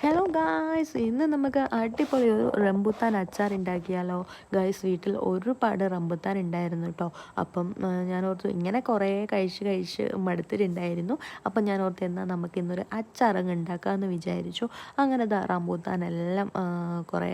Hello guys, ഇന്ന് നമുക്ക് അടിപൊളി ഒരു റംബുത്താൻ അച്ചാർ ഉണ്ടാക്കിയാലോ. ഗായ്സ്, വീട്ടിൽ ഒരുപാട് റംബുത്താൻ ഉണ്ടായിരുന്നു കേട്ടോ. അപ്പം ഞാൻ ഓർത്തു ഇങ്ങനെ കുറേ കഴിച്ച് മടുത്തിട്ടുണ്ടായിരുന്നു. അപ്പം ഞാൻ ഓർത്ത് എന്നാൽ നമുക്ക് ഇന്നൊരു അച്ചാറങ്ങ് ഉണ്ടാക്കാമെന്ന് വിചാരിച്ചു. അങ്ങനെ റംബുത്താൻ എല്ലാം കുറേ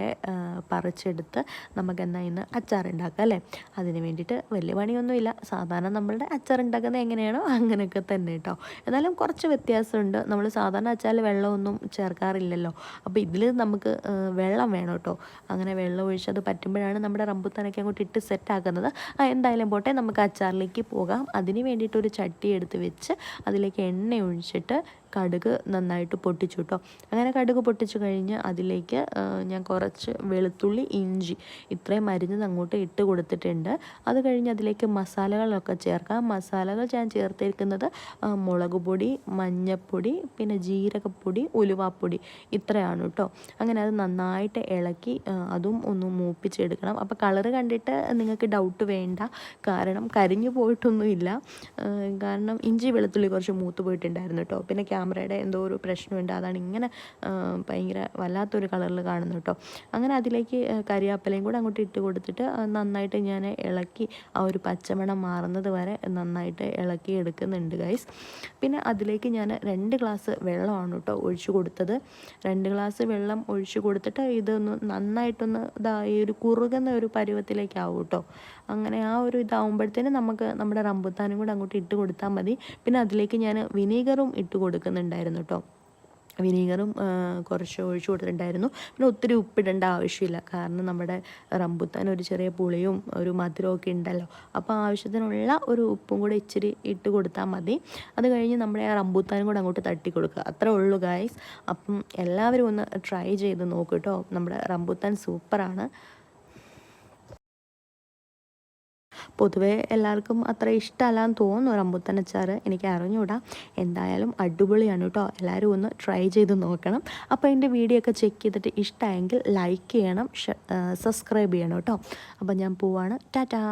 പറിച്ചെടുത്ത് നമുക്ക് എന്നാൽ ഇന്ന് അച്ചാർ ഉണ്ടാക്കാം അല്ലേ. അതിന് വേണ്ടിയിട്ട് വലിയ പണിയൊന്നുമില്ല. സാധാരണ നമ്മളുടെ അച്ചാർ ഉണ്ടാക്കുന്നത് എങ്ങനെയാണോ അങ്ങനെയൊക്കെ തന്നെ കേട്ടോ. എന്നാലും കുറച്ച് വ്യത്യാസമുണ്ട്. നമ്മൾ സാധാരണ അച്ചാറിൽ വെള്ളമൊന്നും ചേർക്കാറില്ല. അപ്പോൾ ഇതിൽ നമുക്ക് വെള്ളം വേണം കേട്ടോ. അങ്ങനെ വെള്ളം ഒഴിച്ചത് പറ്റുമ്പോഴാണ് നമ്മുടെ റംബുത്താനൊക്കെ അങ്ങോട്ട് ഇട്ട് സെറ്റാക്കുന്നത്. എന്തായാലും പോട്ടെ, നമുക്ക് അച്ചാറിലേക്ക് പോകാം. അതിന് വേണ്ടിയിട്ടൊരു ചട്ടി എടുത്ത് വെച്ച് അതിലേക്ക് എണ്ണ ഒഴിച്ചിട്ട് കടുക് നന്നായിട്ട് പൊട്ടിച്ചു കേട്ടോ. അങ്ങനെ കടുക് പൊട്ടിച്ചു കഴിഞ്ഞ് അതിലേക്ക് ഞാൻ കുറച്ച് വെളുത്തുള്ളി, ഇഞ്ചി ഇത്രയും അരിഞ്ഞത് അങ്ങോട്ട് ഇട്ട് കൊടുത്തിട്ടുണ്ട്. അത് കഴിഞ്ഞ് അതിലേക്ക് മസാലകളൊക്കെ ചേർക്കാം. മസാലകൾ ഞാൻ ചേർത്തിരിക്കുന്നത് മുളക് പൊടി, മഞ്ഞൾപ്പൊടി, പിന്നെ ജീരകപ്പൊടി, ഉലുവാപ്പൊടി ഇത്രയാണ് കേട്ടോ. അങ്ങനെ അത് നന്നായിട്ട് ഇളക്കി അതും ഒന്ന് മൂപ്പിച്ചെടുക്കണം. അപ്പോൾ കളറ് കണ്ടിട്ട് നിങ്ങൾക്ക് ഡൗട്ട് വേണ്ട, കാരണം കരിഞ്ഞു പോയിട്ടൊന്നുമില്ല. കാരണം ഇഞ്ചി വെളുത്തുള്ളി കുറച്ച് മൂത്ത് പോയിട്ടുണ്ടായിരുന്നു കേട്ടോ. പിന്നെ ക്യാമറയുടെ എന്തോ ഒരു പ്രശ്നമുണ്ട്, അതാണ് ഇങ്ങനെ ഭയങ്കര വല്ലാത്തൊരു കളറിൽ കാണുന്നത് കേട്ടോ. അങ്ങനെ അതിലേക്ക് കരിയാപ്പിലയും കൂടെ അങ്ങോട്ട് ഇട്ട് കൊടുത്തിട്ട് നന്നായിട്ട് ഞാൻ ഇളക്കി ആ ഒരു പച്ചമണം മാറുന്നത് വരെ നന്നായിട്ട് ഇളക്കി എടുക്കുന്നുണ്ട് ഗൈസ്. പിന്നെ അതിലേക്ക് ഞാൻ 2 ഗ്ലാസ് വെള്ളമാണ് കേട്ടോ ഒഴിച്ചു കൊടുത്തത്. 2 ഗ്ലാസ് വെള്ളം ഒഴിച്ചു കൊടുത്തിട്ട് ഇതൊന്ന് നന്നായിട്ടൊന്ന് ഈ ഒരു കുറുകുന്ന ഒരു പരുവത്തിലേക്കാവും കേട്ടോ. അങ്ങനെ ആ ഒരു ഇതാവുമ്പോഴത്തേനും നമുക്ക് നമ്മുടെ റംബുത്താനും കൂടെ അങ്ങോട്ട് ഇട്ട് കൊടുത്താൽ മതി. പിന്നെ അതിലേക്ക് ഞാൻ വിനീഗറും ഇട്ട് കൊടുക്കുന്നുണ്ടായിരുന്നു കേട്ടോ. വിനീഗറും കുറച്ച് ഒഴിച്ചു കൊടുത്തിട്ടുണ്ടായിരുന്നു. പിന്നെ ഒത്തിരി ഉപ്പിടേണ്ട ആവശ്യമില്ല, കാരണം നമ്മുടെ റംബുത്താൻ ഒരു ചെറിയ പുളിയും ഒരു മധുരമൊക്കെ ഉണ്ടല്ലോ. അപ്പോൾ ആവശ്യത്തിനുള്ള ഒരു ഉപ്പും കൂടെ ഇച്ചിരി ഇട്ട് കൊടുത്താൽ മതി. അത് കഴിഞ്ഞ് നമ്മുടെ ആ റംബുത്താനും കൂടെ അങ്ങോട്ട് തട്ടി കൊടുക്കുക. അത്രേ ഉള്ളൂ ഗായ്സ്. അപ്പം എല്ലാവരും ഒന്ന് ട്രൈ ചെയ്ത് നോക്കൂ കേട്ടോ. നമ്മുടെ റംബുത്താൻ സൂപ്പറാണ്. പൊതുവേ എല്ലാവർക്കും അത്ര ഇഷ്ടമല്ലാന്ന് തോന്നുന്നു റംബുത്താൻ അച്ചാർ, എനിക്ക് അറിഞ്ഞുകൂടാ. എന്തായാലും അടിപൊളിയാണ് കേട്ടോ. എല്ലാവരും ഒന്ന് ട്രൈ ചെയ്ത് നോക്കണം. അപ്പോൾ എൻ്റെ വീഡിയോ ഒക്കെ ചെക്ക് ചെയ്തിട്ട് ഇഷ്ടമായെങ്കിൽ ലൈക്ക് ചെയ്യണം, സബ്സ്ക്രൈബ് ചെയ്യണം കേട്ടോ. അപ്പോൾ ഞാൻ പോവാണ്. ടാറ്റാ.